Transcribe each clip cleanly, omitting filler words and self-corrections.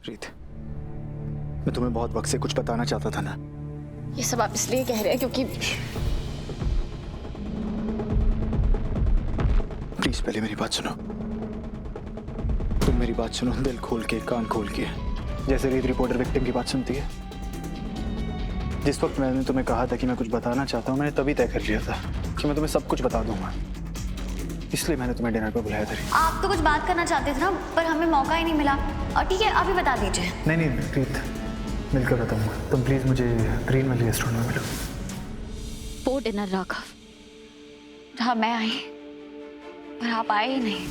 रीत, मैं तुम्हें बहुत वक्त से कुछ बताना चाहता था ना। ये सब आप इसलिए कह रहे हैं क्योंकि प्लीज पहले मेरी बात सुनो। तुम मेरी बात सुनो दिल खोल के, कान खोल के, जैसे रीत रिपोर्टर विक्टिम की बात सुनती है। जिस वक्त मैंने तुम्हें कहा था कि मैं कुछ बताना चाहता हूँ, मैंने तभी तय कर लिया था कि मैं तुम्हें सब कुछ बता दूंगा। इसलिए मैंने तुम्हें डिनर पर बुलाया था। आप तो कुछ बात करना चाहते थे ना, पर हमें मौका ही नहीं मिला। और ठीक है, अभी बता दीजिए। नहीं रीत, मिलकर बताऊंगा। तुम प्लीज मुझे ग्रीन वाली रेस्टोरेंट में मिलो। वो डिनर राघव, जहाँ मैं आई पर आप आए ही नहीं।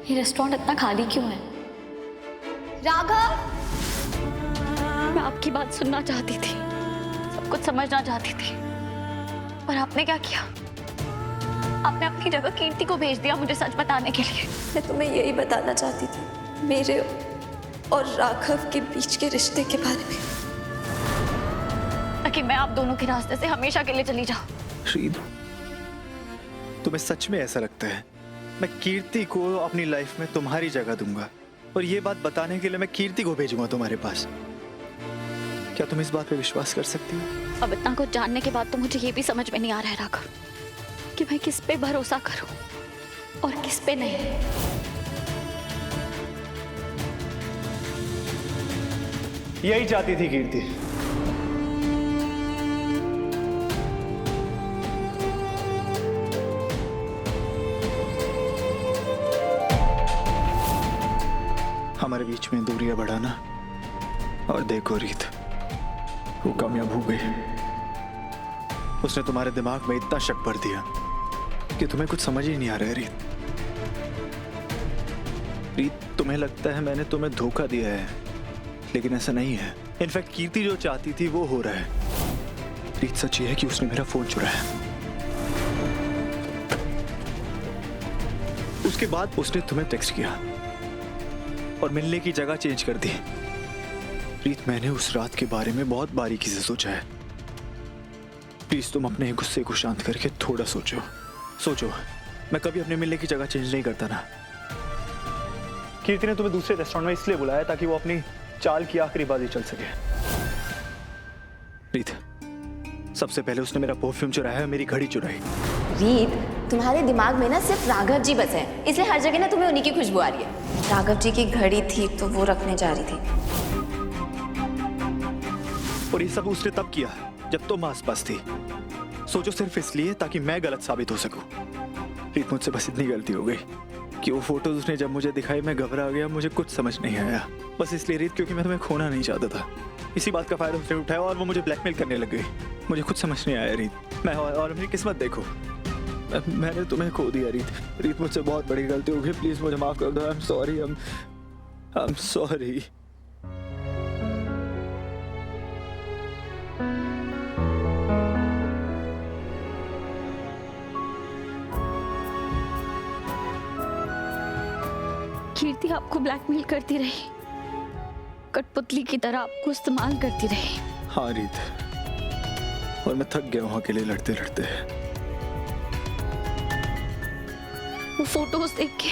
ये रेस्टोरेंट इतना खाली क्यों है? राघव, मैं आपकी बात सुनना चाहती थी, सब कुछ समझना चाहती थी, पर आपने क्या किया? आपने अपनी जगह कीर्ति को भेज दिया मुझे सच बताने के लिए। मैं तुम्हें यही बताना चाहती थी, मेरे और राघव के बीच के रिश्ते के बारे में, ताकि मैं आप दोनों के रास्ते से हमेशा के लिए चली जाऊं। रीत, तुम्हें सच में ऐसा लगता है मैं कीर्ति को अपनी लाइफ में तुम्हारी जगह दूंगा और ये बात बताने के लिए मैं कीर्ति को भेजूंगा तुम्हारे पास? क्या तुम इस बात पे विश्वास कर सकती हो? अब इतना कुछ जानने के बाद तो मुझे ये भी समझ में नहीं आ रहा है राघव कि मैं किस पे भरोसा करूं और किस पे नहीं। यही चाहती थी कीर्ति। हमारे बीच में दूरियां बढ़ाना, और देखो रीत, वो कामयाब हो गई। उसने तुम्हारे दिमाग में इतना शक भर दिया कि तुम्हें कुछ समझ ही नहीं आ रहा है। रीत, तुम्हें लगता है मैंने तुम्हें धोखा दिया है, लेकिन ऐसा नहीं है। इनफैक्ट कीर्ति जो चाहती थी वो हो रहा है। रीत, सच ये है कि उसने मेरा फोन चुराया। उसके बाद उसने तुम्हें टेक्स्ट किया और मिलने की जगह चेंज कर दी। रीत, मैंने उस रात के बारे में बहुत बारीकी से सोचा है। प्लीज तुम अपने गुस्से को शांत करके थोड़ा सोचो। मैं कभी अपने मिलने की जगह चेंज नहीं करता ना। कीर्ति ने तुम्हें दूसरे रेस्टोरेंट में इसलिए बुलाया ताकि वो अपनी चाल की आखिरी बाजी चल सके। रीत, सबसे पहले उसने मेरा परफ्यूम चुराया है, मेरी घड़ी चुराई। रीत, तुम्हारे दिमाग में ना सिर्फ राघव जी बस है, इसलिए हर जगह ना तुम्हें उन्हीं की खुशबू आ रही है। राघव जी की घड़ी थी तो वो रखने जा रही थी। और ये सब उसने तब किया जब तुम आसपास थी। सोचो, सिर्फ इसलिए ताकि मैं गलत साबित हो सकूं। रीत, मुझसे बस इतनी गलती हो गई कि वो फोटोज उसने जब मुझे दिखाई मैं घबरा गया, मुझे कुछ समझ नहीं आया। बस इसलिए रीत, क्योंकि मैं तुम्हें खोना नहीं चाहता था। इसी बात का फायदा उसने उठाया और वो मुझे ब्लैकमेल करने लग गई। मुझे कुछ समझ नहीं आया रीत। मैं और मेरी किस्मत देखो, मैंने तुम्हें खो दिया रीत, मुझसे बहुत बड़ी गलती हो गई। प्लीज मुझे माफ कर दो। I am sorry. कीर्ति आपको ब्लैकमेल करती रही, कठपुतली की तरह आपको इस्तेमाल करती रही। हाँ रीत, और मैं थक गया हूँ अकेले लड़ते लड़ते। वो फोटोज देख के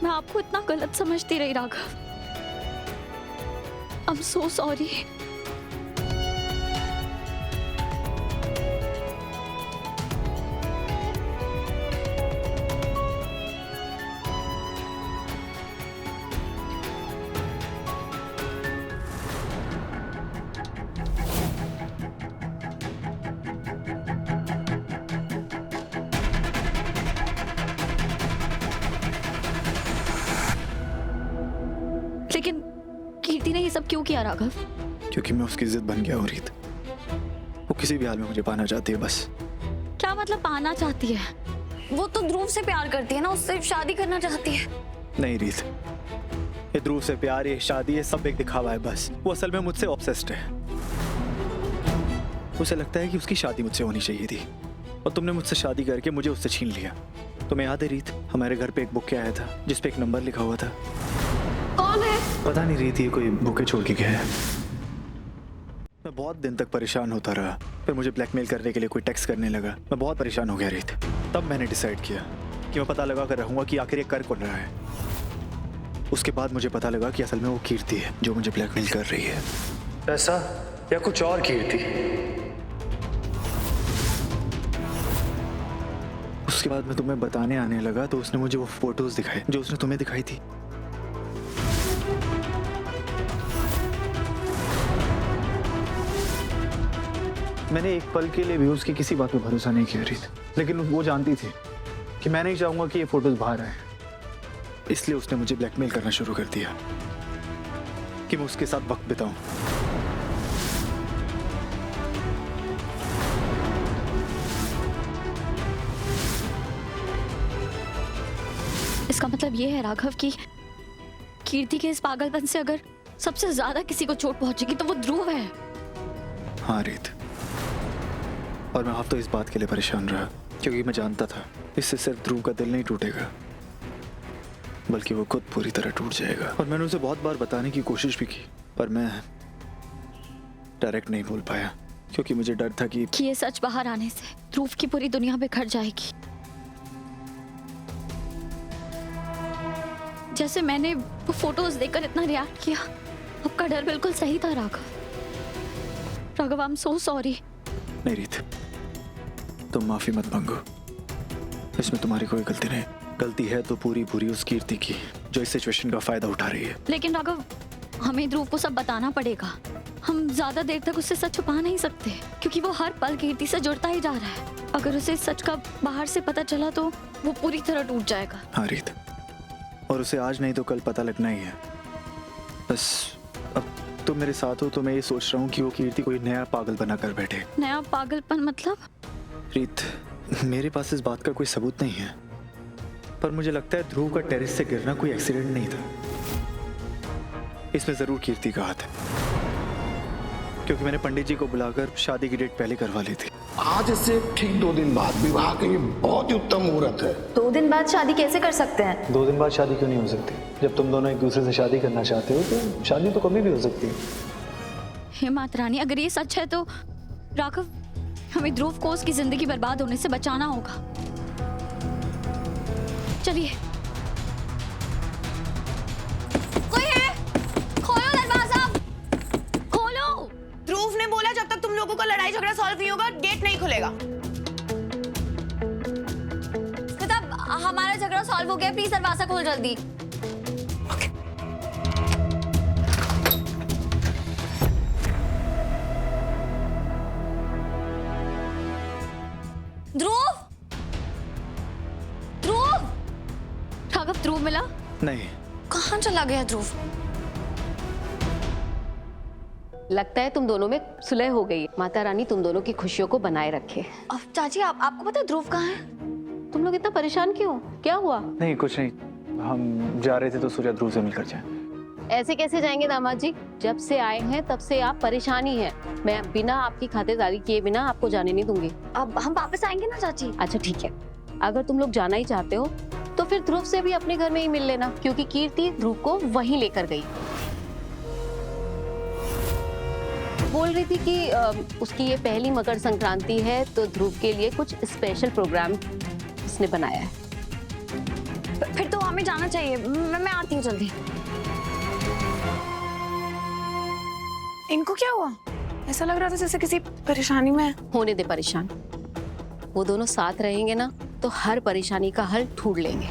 मैं आपको इतना गलत समझती रही Raghav. I am so sorry. लेकिन कीर्ति ने ये सब क्यों किया राघव? क्योंकि मैं उसकी जिद बन गया हूँ रीत। वो किसी भी हाल में मुझे पाना चाहती है बस। क्या मतलब पाना चाहती है? वो तो ध्रुव से प्यार करती है ना, उससे शादी करना चाहती है। नहीं रीत, ये ध्रुव से प्यार, ये शादी, ये सब एक दिखावा है बस। वो असल में मुझसे ऑब्सेस्ड है। उसे लगता है कि उसकी शादी मुझसे होनी चाहिए थी, और तुमने मुझसे शादी करके मुझे उससे छीन लिया। तुम्हें याद है रीत, हमारे घर पे एक बुके आया था जिसपे एक नंबर लिखा हुआ था। कौन है? पता नहीं रीत, ये कोई बुके छोड़ के गया है। मैं बहुत दिन तक परेशान होता रहा, फिर मुझे ब्लैकमेल करने के लिए कोई टेक्स्ट करने लगा। मैं बहुत परेशान हो गया रीत। तब मैंने डिसाइड किया कि मैं पता लगा कर रहूंगा कि आखिर ये कर कौन रहा है। उसके बाद मुझे पता लगा कि असल में वो कीर्ति है जो मुझे ब्लैकमेल कर रही है। ऐसा या कुछ और कीर्ति? उसके बाद मैं तुम्हें बताने आने लगा तो उसने मुझे वो फोटोज दिखाए जो उसने तुम्हें दिखाई थी। मैंने एक पल के लिए भी उसकी किसी बात पे भरोसा नहीं किया रीत, लेकिन वो जानती थी कि मैं नहीं चाहूंगा कि ये फोटोज बाहर आए, इसलिए उसने मुझे ब्लैकमेल करना शुरू कर दिया कि मैं उसके साथ वक्त बिताऊं। इसका मतलब ये है राघव कि कीर्ति के इस पागलपन से अगर सबसे ज्यादा किसी को चोट पहुंचेगी तो वो ध्रुव है। हाँ रीत, और मैं अब तो इस बात के लिए परेशान रहा क्योंकि मैं जानता था इससे सिर्फ ध्रुव का दिल नहीं टूटेगा बल्कि वो खुद पूरी तरह टूट जाएगा। और मैंने उसे बहुत बार बताने की कोशिश भी की पर मैं डायरेक्ट नहीं बोल पाया क्योंकि मुझे डर था कि ये सच बाहर आने से ध्रुव की पूरी दुनिया बिखर जाएगी। जैसे मैंने वो फोटोज देखकर इतना रिएक्ट किया, आपका डर बिल्कुल सही था Raghav. Raghav, I am so sorry. नहीं रीत, तुम माफी मत मांगो, इसमें तुम्हारी कोई गलती नहीं। गलती है तो पूरी उस कीर्ति की जो इस सिचुएशन का फायदा उठा रही है। लेकिन राघव, हमें ध्रुव को सब बताना पड़ेगा। हम ज्यादा देर तक उससे सच छुपा नहीं सकते क्योंकि वो हर पल कीर्ति से जुड़ता ही जा रहा है। अगर उसे सच का बाहर से पता चला तो वो पूरी तरह टूट जाएगा। हाँ रीत, और उसे आज नहीं तो कल पता लगना ही है। बस अब तुम मेरे साथ हो तो मैं ये सोच रहा हूँ कि वो कीर्ति कोई नया पागल बना कर बैठे। नया पागलपन मतलब? रीत, मेरे पास इस बात का कोई सबूत नहीं है पर मुझे लगता है ध्रुव का टेरेस से गिरना कोई एक्सीडेंट नहीं था। इसमें जरूर कीर्ति का हाथ है क्योंकि मैंने पंडित जी को बुलाकर शादी की डेट पहले करवा ली थी। आज से ठीक 2 दिन बाद विवाह के लिए बहुत ही उत्तम मुहूर्त है। 2 दिन बाद शादी कैसे कर सकते हैं? 2 दिन बाद शादी क्यों नहीं हो सकती? जब तुम दोनों एक दूसरे से शादी करना चाहते हो तो शादी तो कभी भी हो सकती है। हे माता रानी, अगर ये सच है तो राघव, हमें ध्रुव को उसकी जिंदगी बर्बाद होने से बचाना होगा। चलिए। कोई है? खोलो दरवाजा, खोलो। ध्रुव ने बोला जब तक तुम लोगों का लड़ाई झगड़ा सॉल्व नहीं होगा गेट नहीं खुलेगा। मतलब हमारा झगड़ा सॉल्व हो गया, प्लीज दरवाजा खोल जल्दी। ध्रुव, ध्रुव, राघव, ध्रुव मिला? नहीं। कहाँ चला गया ध्रुव? लगता है तुम दोनों में सुलह हो गई। माता रानी तुम दोनों की खुशियों को बनाए रखे। अब चाची, आपको पता है ध्रुव कहाँ है? तुम लोग इतना परेशान क्यों? क्या हुआ? नहीं कुछ नहीं, हम जा रहे थे तो सूर्या ध्रुव से मिलकर जाए। ऐसे कैसे जाएंगे दामाद जी? जब से आए हैं तब से आप परेशान ही हैं। मैं बिना आपकी खातिरदारी किए बिना आपको जाने नहीं दूंगी। अब हम वापस आएंगे ना चाची। अच्छा ठीक है, अगर तुम लोग जाना ही चाहते हो तो फिर ध्रुव से भी अपने घर में ही मिल लेना क्योंकि कीर्ति ध्रुव को वहीं लेकर गई। बोल रही थी कि उसकी ये पहली मकर संक्रांति है तो ध्रुव के लिए कुछ स्पेशल प्रोग्राम उसने बनाया है। फिर तो हमें जाना चाहिए। मैं आती हूँ जल्दी। इनको क्या हुआ? ऐसा लग रहा था जैसे किसी परेशानी में है। होने दे परेशान, वो दोनों साथ रहेंगे ना तो हर परेशानी का हल ढूंढ लेंगे।